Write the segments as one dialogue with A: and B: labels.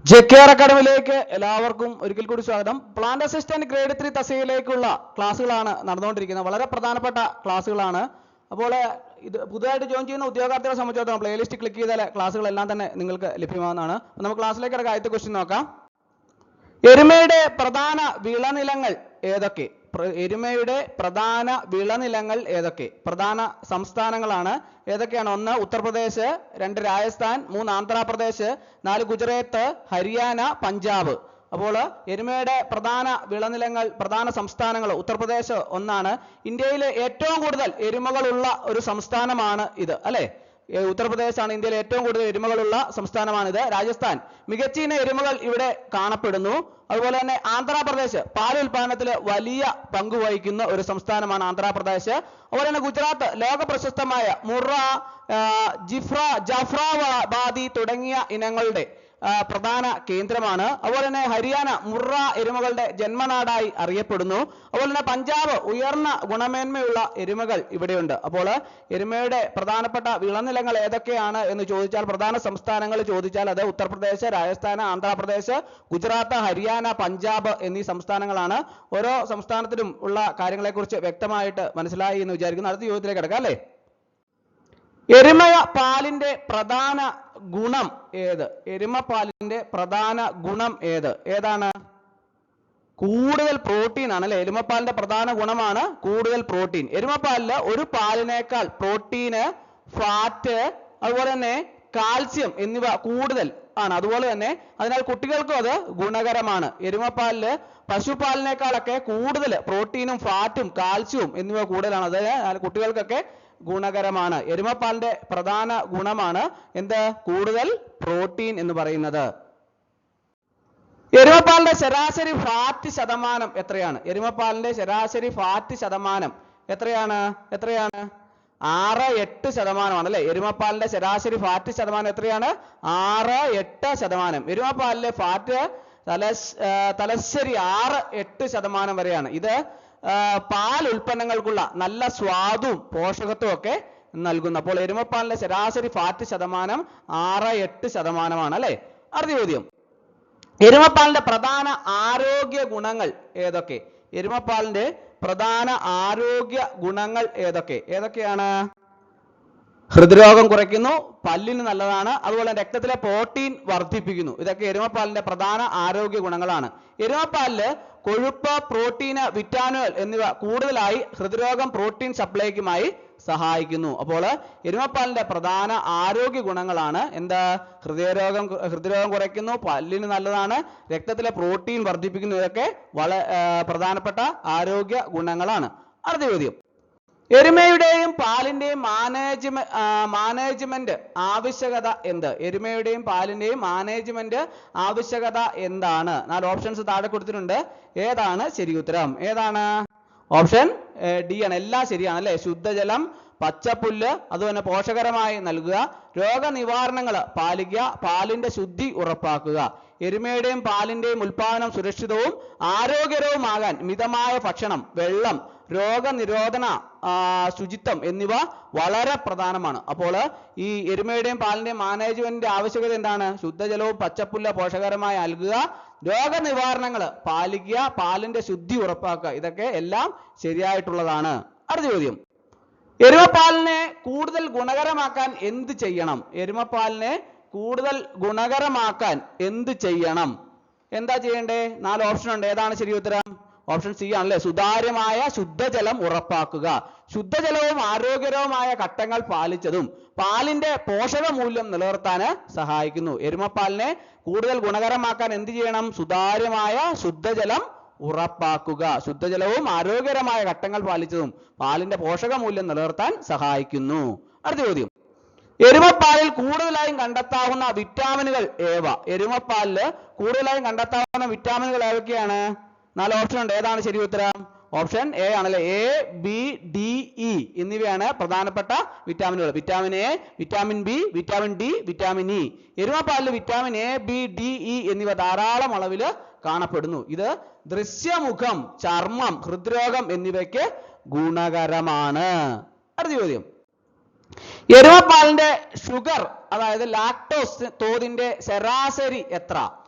A: ജെകെആർ അക്കാഡമിയിലേക്ക് എല്ലാവർക്കും ഒരിക്കൽ കൂടി സ്വാഗതം. പ്ലാന്റ് അസിസ്റ്റന്റ് ഗ്രേഡ് 3 തസ്തികയിലേക്കുള്ള ക്ലാസ്സുകളാണ് നടന്നുകൊണ്ടിരിക്കുന്നത്. വളരെ പ്രധാനപ്പെട്ട ക്ലാസ്സുകളാണ്. അപ്പോൾ ഇത് പുതുതായിട്ട് ജോയിൻ ചെയ്യുന്ന ഉദ്യോഗാർത്ഥികളെ സംബന്ധിച്ചിടത്തോളം പ്ലേലിസ്റ്റ് ക്ലിക്ക് ചെയ്താൽ ക്ലാസ്സുകളെല്ലാം തന്നെ നിങ്ങൾക്ക് ലഭ്യമാകുന്നതാണ്. നമുക്ക് ക്ലാസ്സിലേക്ക് കിടക്കാം. ആദ്യത്തെ ക്വസ്റ്റ്യൻ നോക്കാം. എരുമയുടെ പ്രധാന വിളനിലങ്ങൾ ഏതൊക്കെ? എരുമയുടെ പ്രധാന വിളനിലങ്ങൾ ഏതൊക്കെ? പ്രധാന സംസ്ഥാനങ്ങളാണ് ഏതൊക്കെയാണ്? 1 ഉത്തർപ്രദേശ്, 2 രാജസ്ഥാൻ, 3 ആന്ധ്രാപ്രദേശ്, 4 ഗുജറാത്ത്, ഹരിയാന, പഞ്ചാബ്. അപ്പോൾ എരുമയുടെ പ്രധാന വിളനിലങ്ങൾ, പ്രധാന സംസ്ഥാനങ്ങൾ, ഉത്തർപ്രദേശ് 1ആണ്. ഇന്ത്യയിലെ ഏറ്റവും കൂടുതൽ എരുമകളുള്ള ഒരു സംസ്ഥാനമാണ് ഇത്, അല്ലേ? ഉത്തർപ്രദേശാണ് ഇന്ത്യയിലെ ഏറ്റവും കൂടുതൽ എരുമകളുള്ള സംസ്ഥാനമാണിത്. രാജസ്ഥാൻ മികച്ച എരുമകൾ ഇവിടെ കാണപ്പെടുന്നു. അതുപോലെ തന്നെ ആന്ധ്രാപ്രദേശ് പാൽ ഉൽപാദനത്തിൽ വലിയ പങ്ക് വഹിക്കുന്ന ഒരു സംസ്ഥാനമാണ് ആന്ധ്രാപ്രദേശ്. അതുപോലെ തന്നെ ഗുജറാത്ത് ലോക പ്രശസ്തമായ മുറ, ജഫ്രാബാദി തുടങ്ങിയ ഇനങ്ങളുടെ പ്രധാന കേന്ദ്രമാണ്. അതുപോലെ തന്നെ ഹരിയാന മുറ എരുമകളുടെ ജന്മനാടായി അറിയപ്പെടുന്നു. അതുപോലെ തന്നെ പഞ്ചാബ് ഉയർന്ന ഗുണമേന്മയുള്ള എരുമകൾ ഇവിടെയുണ്ട്. അപ്പോൾ എരുമയുടെ പ്രധാനപ്പെട്ട വിളനിലങ്ങൾ ഏതൊക്കെയാണ് എന്ന് ചോദിച്ചാൽ, പ്രധാന സംസ്ഥാനങ്ങൾ ചോദിച്ചാൽ അത് ഉത്തർപ്രദേശ്, രാജസ്ഥാൻ, ആന്ധ്രാപ്രദേശ്, ഗുജറാത്ത്, ഹരിയാന, പഞ്ചാബ് എന്നീ സംസ്ഥാനങ്ങളാണ്. ഓരോ സംസ്ഥാനത്തിലും ഉള്ള കാര്യങ്ങളെക്കുറിച്ച് വ്യക്തമായിട്ട് മനസ്സിലായി എന്ന് വിചാരിക്കുന്നു. അടുത്ത ചോദ്യത്തിലേക്ക് കിടക്കാം, അല്ലേ? എരുമ പാലിന്റെ പ്രധാന ഗുണം ഏത്? എരുമ പാലിന്റെ പ്രധാന ഗുണം ഏതാണ്? കൂടുതൽ പ്രോട്ടീൻ ആണ്, അല്ലെ? എരുമപ്പാലിന്റെ പ്രധാന ഗുണമാണ് കൂടുതൽ പ്രോട്ടീൻ. എരുമപ്പാലില് ഒരു പാലിനേക്കാൾ പ്രോട്ടീന്, ഫാറ്റ്, അതുപോലെ തന്നെ കാൽസ്യം എന്നിവ കൂടുതൽ ആണ്. അതുപോലെ തന്നെ അതിനാൽ കുട്ടികൾക്കും അത് ഗുണകരമാണ്. എരുമപ്പാലില് പശുപാലിനേക്കാളൊക്കെ കൂടുതൽ പ്രോട്ടീനും ഫാറ്റും കാൽസ്യവും എന്നിവ കൂടുതലാണ്. അതിനാൽ കുട്ടികൾക്കൊക്കെ ഗുണകരമാണ്. എരുമപ്പാലിന്റെ പ്രധാന ഗുണമാണ് എന്ത്? കൂടുതൽ പ്രോട്ടീൻ എന്ന് പറയുന്നത്. എരുമപ്പാലിന്റെ ശരാശരി ഫാറ്റ് ശതമാനം എത്രയാണ്? എരുമപ്പാലിന്റെ ശരാശരി ഫാറ്റ് ശതമാനം എത്രയാണ്? 6-8% അല്ലെ? എരുമപ്പാലിന്റെ ശരാശരി ഫാറ്റ് ശതമാനം എത്രയാണ്? 6-8%. എരുമപ്പാലിലെ ഫാറ്റ് തലശ്ശേരി 6-8% വരെയാണ്. ഇത് പാൽ ഉൽപ്പന്നങ്ങൾക്കുള്ള നല്ല സ്വാദും പോഷകത്വവും ഒക്കെ നൽകുന്നു. അപ്പോൾ എരുമപ്പാലിന്റെ ശരാശരി ഫാറ്റ് ശതമാനം 6-8% അല്ലെ? അടുത്ത ചോദ്യം. എരുമപ്പാലിന്റെ പ്രധാന ആരോഗ്യ ഗുണങ്ങൾ ഏതൊക്കെ? എരുമപ്പാലിന്റെ പ്രധാന ആരോഗ്യ ഗുണങ്ങൾ ഏതൊക്കെയാണ്? ഹൃദ്രോഗം കുറയ്ക്കുന്നു, പല്ലിന് നല്ലതാണ്, അതുപോലെ രക്തത്തിലെ പ്രോട്ടീൻ വർദ്ധിപ്പിക്കുന്നു. ഇതൊക്കെ എരുമപ്പാലിന്റെ പ്രധാന ആരോഗ്യ ഗുണങ്ങളാണ്. എരുമപ്പാലില് കൊഴുപ്പ്, പ്രോട്ടീന്, വിറ്റാമിനുകൾ എന്നിവ കൂടുതലായി ഹൃദ്രോഗം പ്രോട്ടീൻ സപ്ലൈക്കുമായി സഹായിക്കുന്നു. അപ്പോൾ എരുമപ്പാലിന്റെ പ്രധാന ആരോഗ്യ ഗുണങ്ങളാണ് എന്താ? ഹൃദ്രോഗം കുറയ്ക്കുന്നു, പല്ലിന് നല്ലതാണ്, രക്തത്തിലെ പ്രോട്ടീൻ വർദ്ധിപ്പിക്കുന്നു. ഇതൊക്കെ വളരെ പ്രധാനപ്പെട്ട ആരോഗ്യ ഗുണങ്ങളാണ്. അടുത്ത ചോദ്യം. എരുമയുടെയും പാലിന്റെയും മാനേജ്മെന്റ് ആവശ്യകത എന്ത്? എരുമയുടെയും പാലിന്റെയും മാനേജ്മെന്റ് ആവശ്യകത എന്താണ്? 4 ഓപ്ഷൻസ് താഴെ കൊടുത്തിട്ടുണ്ട്. ഏതാണ് ശരി ഉത്തരം? ഏതാണ്? ഓപ്ഷൻ ഡി ആണ്. എല്ലാം ശരിയാണ്, അല്ലെ? ശുദ്ധജലം, പച്ചപ്പുല്ല്, അതുപോലെ പോഷകരമായി നൽകുക, രോഗനിവാരണങ്ങൾ പാലിക്കുക, പാലിന്റെ ശുദ്ധി ഉറപ്പാക്കുക. എരുമയുടെയും പാലിന്റെയും ഉൽപാദനം സുരക്ഷിതവും ആരോഗ്യകരവുമാകാൻ മിതമായ ഭക്ഷണം, വെള്ളം, രോഗനിരോധന ശുചിത്വം എന്നിവ വളരെ പ്രധാനമാണ്. അപ്പോൾ ഈ എരുമയുടെയും പാലിന്റെയും മാനേജ്മെന്റിന്റെ ആവശ്യകത എന്താണ്? ശുദ്ധജലവും പച്ചപ്പുല്ല് പോഷകരമായി നൽകുക, രോഗനിവാരണങ്ങൾ പാലിക്കുക, പാലിന്റെ ശുദ്ധി ഉറപ്പാക്കുക. ഇതൊക്കെ എല്ലാം ശരിയായിട്ടുള്ളതാണ്. അടുത്ത ചോദ്യം. എരുമപ്പാലിനെ കൂടുതൽ ഗുണകരമാക്കാൻ എന്ത് ചെയ്യണം? എരുമപ്പാലിനെ കൂടുതൽ ഗുണകരമാക്കാൻ എന്ത് ചെയ്യണം? എന്താ ചെയ്യണ്ടേ? 4 ഓപ്ഷൻ ഉണ്ട്. ഏതാണ് ശരി ഉത്തരം? ഓപ്ഷൻ സി ആണല്ലേ? സുതാര്യമായ ശുദ്ധജലം ഉറപ്പാക്കുക. ശുദ്ധജലവും ആരോഗ്യകരവുമായ ഘട്ടങ്ങൾ പാലിച്ചതും പാലിന്റെ പോഷക മൂല്യം നിലനിർത്താൻ സഹായിക്കുന്നു. എരുമപ്പാലിനെ കൂടുതൽ ഗുണകരമാക്കാൻ എന്ത് ചെയ്യണം? സുതാര്യമായ ശുദ്ധജലം ഉറപ്പാക്കുക. ശുദ്ധജലവും ആരോഗ്യകരമായ ഘട്ടങ്ങൾ പാലിച്ചതും പാലിന്റെ പോഷക മൂല്യം നിലനിർത്താൻ സഹായിക്കുന്നു. അടുത്ത ചോദ്യം. എരുമപ്പാലിൽ കൂടുതലായും കണ്ടെത്താവുന്ന വിറ്റാമിനുകൾ ഏവ? എരുമപ്പാലില് കൂടുതലായും കണ്ടെത്താവുന്ന വിറ്റാമിനുകൾ ഏതൊക്കെയാണ്? 4 ഓപ്ഷൻ ഉണ്ട്. ഏതാണ് ശരി ഉത്തരം? ഓപ്ഷൻ എ ആണല്ലേ? എ, ബി, ഡി, ഇ എന്നിവയാണ് പ്രധാനപ്പെട്ട വിറ്റാമിനുകൾ. Vitamin A, vitamin B, vitamin D, vitamin E. എരുമപ്പാലിൽ vitamin A, B, D, E എന്നിവ ധാരാളം അളവിൽ കാണപ്പെടുന്നു. ഇത് ദൃശ്യമുഖം, ചർമ്മം, ഹൃദ്രോഗം എന്നിവയ്ക്ക് ഗുണകരമാണ്. അടുത്ത ചോദ്യം. എരുമപ്പാലിന്റെ ഷുഗർ, അതായത് ലാക്ടോസ് തോതിന്റെ ശരാശരി എത്ര?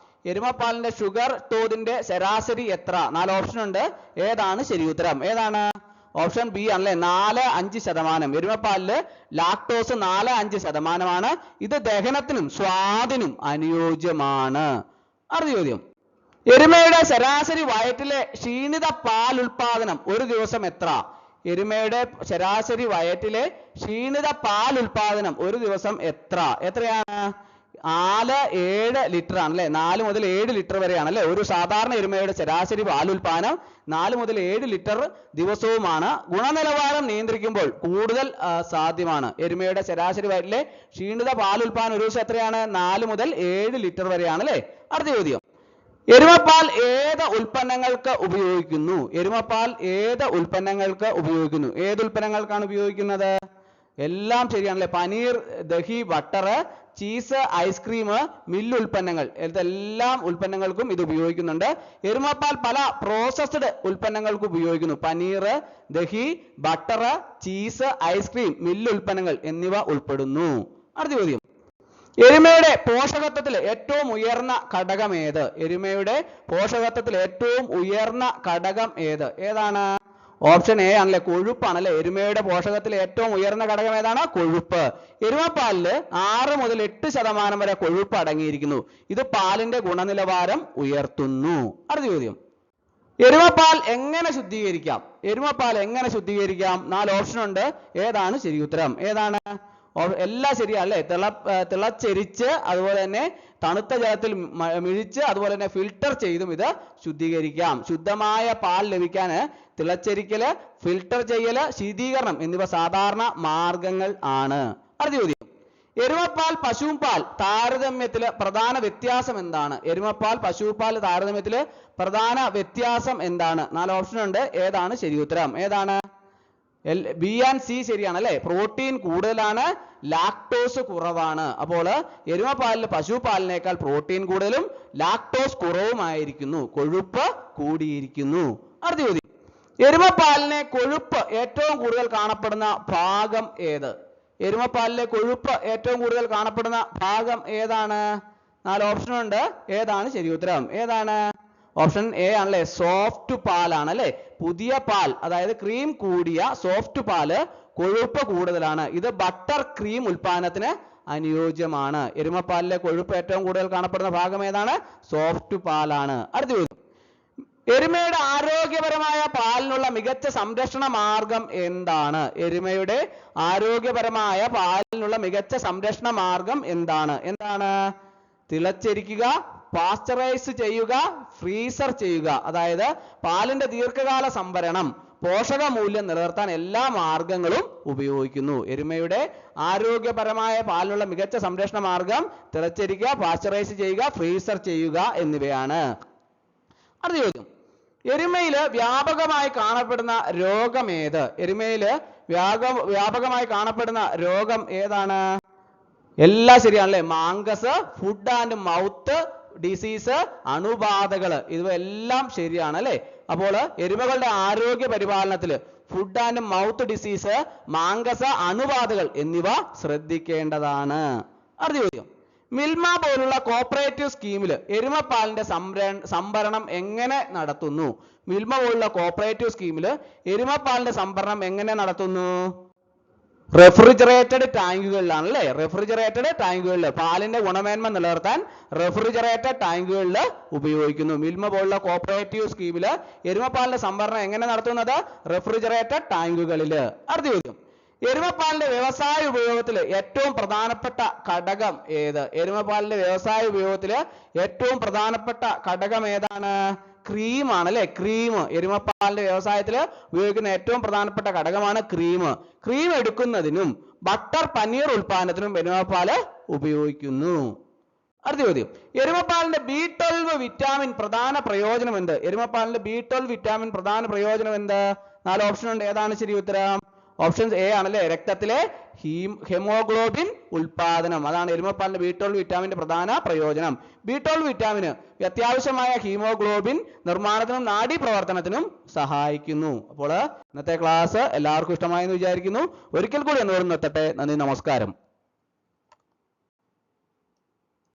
A: എരുമപ്പാലിന്റെ ഷുഗർ തോതിന്റെ ശരാശരി എത്ര? 4 ഓപ്ഷൻ ഉണ്ട്. ഏതാണ് ശരി ഉത്തരം? ഏതാണ്? ഓപ്ഷൻ ബി ആണല്ലേ, 4-5%. എരുമപ്പാലില് ലാക്ടോസ് 4-5%. ഇത് ദഹനത്തിനും സ്വാദിനും അനുയോജ്യമാണ്. അടുത്ത ചോദ്യം, എരുമയുടെ ശരാശരി വയറ്റിലെ ക്ഷീണിത പാൽ ഉൽപാദനം ഒരു ദിവസം എത്ര? എരുമയുടെ ശരാശരി വയറ്റിലെ ക്ഷീണിത പാൽ ഉൽപാദനം ഒരു ദിവസം എത്രയാണ്? 4-7 ലിറ്റർ ആണല്ലേ. 4 മുതൽ 7 ലിറ്റർ വരെയാണ് അല്ലേ ഒരു സാധാരണ എരുമയുടെ ശരാശരി പാൽ ഉൽപാദനം. 4 മുതൽ 7 ലിറ്റർ ദിവസവുമാണ്. ഗുണനിലവാരം നിയന്ത്രിക്കുമ്പോൾ കൂടുതൽ സാധ്യമാണ്. എരുമയുടെ ശരാശരി വയറ്റിലെ ക്ഷീണിത പാൽ ഉൽപാദനം ഒരു ദിവസം എത്രയാണ്? 4 മുതൽ 7 ലിറ്റർ വരെയാണ് അല്ലേ. അടുത്ത ചോദ്യം, എരുമപ്പാൽ ഏത് ഉൽപ്പന്നങ്ങൾക്ക് ഉപയോഗിക്കുന്നു? എരുമപ്പാൽ ഏത് ഉൽപ്പന്നങ്ങൾക്ക് ഉപയോഗിക്കുന്നു? ഏത് ഉൽപ്പന്നങ്ങൾക്കാണ് ഉപയോഗിക്കുന്നത്? എല്ലാം ശരിയാണല്ലേ. പനീർ, ദഹി, ബട്ടർ, ചീസ്, ഐസ്ക്രീം, മില്ല് ഉൽപ്പന്നങ്ങൾ, ഇതെല്ലാം ഉൽപ്പന്നങ്ങൾക്കും ഇത് ഉപയോഗിക്കുന്നുണ്ട്. എരുമപ്പാൽ പല പ്രോസസ്ഡ് ഉൽപ്പന്നങ്ങൾക്ക് ഉപയോഗിക്കുന്നു. പനീർ, ദഹി, ബട്ടർ, ചീസ്, ഐസ്ക്രീം, മില്ല് ഉൽപ്പന്നങ്ങൾ എന്നിവ ഉൾപ്പെടുന്നു. അടുത്ത ചോദ്യം, എരുമയുടെ പോഷകത്വത്തിൽ ഏറ്റവും ഉയർന്ന ഘടകം ഏത്? എരുമയുടെ പോഷകത്വത്തിൽ ഏറ്റവും ഉയർന്ന ഘടകം ഏതാണ്? ഓപ്ഷൻ എ ആണല്ലേ, കൊഴുപ്പാണല്ലേ. എരുമയുടെ പോഷകത്തിൽ ഏറ്റവും ഉയർന്ന ഘടകം ഏതാണ്? കൊഴുപ്പ്. എരുമപ്പാലില് 6 മുതൽ 8% വരെ കൊഴുപ്പ് അടങ്ങിയിരിക്കുന്നു. ഇത് പാലിന്റെ ഗുണനിലവാരം ഉയർത്തുന്നു. അടുത്ത ചോദ്യം, എരുമപ്പാൽ എങ്ങനെ ശുദ്ധീകരിക്കാം? എരുമപ്പാൽ എങ്ങനെ ശുദ്ധീകരിക്കാം? 4 ഓപ്ഷൻ ഉണ്ട്. ഏതാണ് ശരി ഉത്തരം? ഏതാണ്? എല്ലാം ശരിയല്ലേ. തിളച്ചെരിച്ച് അതുപോലെ തന്നെ തണുത്ത ജലത്തിൽ മിഴിച്ച് അതുപോലെ തന്നെ ഫിൽട്ടർ ചെയ്തും ഇത് ശുദ്ധീകരിക്കാം. ശുദ്ധമായ പാൽ ലഭിക്കാൻ തിളച്ചെരിക്കല്, ഫിൽട്ടർ ചെയ്യല്, ശീതീകരണം എന്നിവ സാധാരണ മാർഗങ്ങൾ ആണ്. അടുത്ത ചോദ്യം, എരുമപ്പാൽ പശുപാൽ താരതമ്യത്തില് പ്രധാന വ്യത്യാസം എന്താണ്? എരുമപ്പാൽ പശുപാൽ താരതമ്യത്തില് പ്രധാന വ്യത്യാസം എന്താണ്? 4 ഓപ്ഷൻ ഉണ്ട്. ഏതാണ് ശരി ഉത്തരം? ഏതാണ്? ബി ആൻഡ് സി ശരിയാണ് അല്ലേ. പ്രോട്ടീൻ കൂടുതലാണ്, ലാക്ടോസ് കുറവാണ്. അപ്പോൾ എരുമപ്പാലിൽ പശുപാലിനേക്കാൾ പ്രോട്ടീൻ കൂടുതലും ലാക്ടോസ് കുറവുമായിരിക്കുന്നു, കൊഴുപ്പ് കൂടിയിരിക്കുന്നു. അടുത്ത ചോദ്യം, എരുമപ്പാലിനെ കൊഴുപ്പ് ഏറ്റവും കൂടുതൽ കാണപ്പെടുന്ന ഭാഗം ഏത്? എരുമപ്പാലിലെ കൊഴുപ്പ് ഏറ്റവും കൂടുതൽ കാണപ്പെടുന്ന ഭാഗം ഏതാണ്? 4 ഓപ്ഷൻ ഉണ്ട്. ഏതാണ് ശരി ഉത്തരം? ഏതാണ്? ഓപ്ഷൻ എ ആണല്ലേ, സോഫ്റ്റ് പാലാണ് അല്ലേ. പുതിയ പാൽ, അതായത് ക്രീം കൂടിയ സോഫ്റ്റ് പാല് കൊഴുപ്പ് കൂടുതലാണ്. ഇത് ബട്ടർ ക്രീം ഉൽപാദനത്തിന് അനുയോജ്യമാണ്. എരുമപ്പാലിലെ കൊഴുപ്പ് ഏറ്റവും കൂടുതൽ കാണപ്പെടുന്ന ഭാഗം ഏതാണ്? സോഫ്റ്റ് പാലാണ്. അടുത്ത ചോദ്യം, എരുമയുടെ ആരോഗ്യപരമായ പാലിനുള്ള മികച്ച സംരക്ഷണ മാർഗം എന്താണ്? എരുമയുടെ ആരോഗ്യപരമായ പാലിനുള്ള മികച്ച സംരക്ഷണ മാർഗം എന്താണ്? തിളച്ചെരിക്കുക, പാസ്ചറൈസ് ചെയ്യുക, ഫ്രീസർ ചെയ്യുക. അതായത് പാലിന്റെ ദീർഘകാല സംഭരണം, പോഷകമൂല്യം നിലനിർത്താൻ എല്ലാ മാർഗങ്ങളും ഉപയോഗിക്കുന്നു. എരുമയുടെ ആരോഗ്യപരമായ പാലിനുള്ള മികച്ച സംരക്ഷണ മാർഗം തിളച്ചെരിക്കുക, പാസ്ചറൈസ് ചെയ്യുക, ഫ്രീസർ ചെയ്യുക എന്നിവയാണ്. അടുത്ത ചോദ്യം, എരുമയില് വ്യാപകമായി കാണപ്പെടുന്ന രോഗം ഏത്? എരുമയില് വ്യാപകമായി കാണപ്പെടുന്ന രോഗം ഏതാണ്? എല്ലാം ശരിയാണല്ലേ. മാങ്കസ്, ഫുഡ് ആൻഡ് മൗത്ത് ഡിസീസ്, അണുബാധകള്, ഇവയെല്ലാം ശരിയാണ് അല്ലെ. അപ്പോൾ എരുമകളുടെ ആരോഗ്യ പരിപാലനത്തില് ഫുഡ് ആൻഡ് മൗത്ത് ഡിസീസ്, മാങ്കസ്, അണുബാധകൾ എന്നിവ ശ്രദ്ധിക്കേണ്ടതാണ്. അടുത്ത ചോദ്യം, മിൽമ പോലുള്ള കോപ്പറേറ്റീവ് സ്കീമില് എരുമപ്പാലിന്റെ സംഭരണം എങ്ങനെ നടത്തുന്നു? മിൽമ പോലുള്ള കോപ്പറേറ്റീവ് സ്കീമില് എരുമപ്പാലിന്റെ സംഭരണം എങ്ങനെ നടത്തുന്നു? റെഫ്രിജറേറ്റഡ് ടാങ്കുകളിലാണ് അല്ലേ. റെഫ്രിജറേറ്റഡ് ടാങ്കുകളിൽ പാലിന്റെ ഗുണമേന്മ നിലനിർത്താൻ റെഫ്രിജറേറ്റഡ് ടാങ്കുകളിൽ ഉപയോഗിക്കുന്നു. മിൽമ പോലുള്ള കോപ്പറേറ്റീവ് സ്കീമില് എരുമപ്പാലിന്റെ സംഭരണം എങ്ങനെ നടത്തുന്നത്? റെഫ്രിജറേറ്റഡ് ടാങ്കുകളിൽ. അടുത്ത ചോദ്യം, എരുമപ്പാലിന്റെ വ്യവസായ ഉപയോഗത്തിൽ ഏറ്റവും പ്രധാനപ്പെട്ട ഘടകം ഏത്? എരുമപ്പാലിന്റെ വ്യവസായ ഉപയോഗത്തിൽ ഏറ്റവും പ്രധാനപ്പെട്ട ഘടകം ഏതാണ്? ക്രീം ആണ് അല്ലെ. ക്രീം എരുമപ്പാലിന്റെ വ്യവസായത്തിൽ ഉപയോഗിക്കുന്ന ഏറ്റവും പ്രധാനപ്പെട്ട ഘടകമാണ് ക്രീം. ക്രീം എടുക്കുന്നതിനും ബട്ടർ, പനീർ ഉൽപാദനത്തിനും എരുമപ്പാല് ഉപയോഗിക്കുന്നു. അടുത്ത ചോദ്യം, എരുമപ്പാലിന്റെ B12 വിറ്റാമിൻ പ്രധാന പ്രയോജനം എന്ത്? എരുമപ്പാലിന്റെ B12 വിറ്റാമിൻ പ്രധാന പ്രയോജനം എന്ത്? 4 ഓപ്ഷൻ ഉണ്ട്. ഏതാണ് ശരി ഉത്തരം? ഓപ്ഷൻ എ ആണല്ലേ, രക്തത്തിലെ ഹെമോഗ്ലോബിൻ ഉൽപാദനം. അതാണ് എരുമപ്പാലിന്റെ B12 വിറ്റാമിന്റെ പ്രധാന പ്രയോജനം. B12 വിറ്റാമിന് അത്യാവശ്യമായ ഹീമോഗ്ലോബിൻ നിർമ്മാണത്തിനും നാഡീ പ്രവർത്തനത്തിനും സഹായിക്കുന്നു. അപ്പോൾ ഇന്നത്തെ ക്ലാസ് എല്ലാവർക്കും ഇഷ്ടമായെന്ന് വിചാരിക്കുന്നു. ഒരിക്കൽ കൂടി എന്നോട് നിർത്തട്ടെ. നന്ദി, നമസ്കാരം.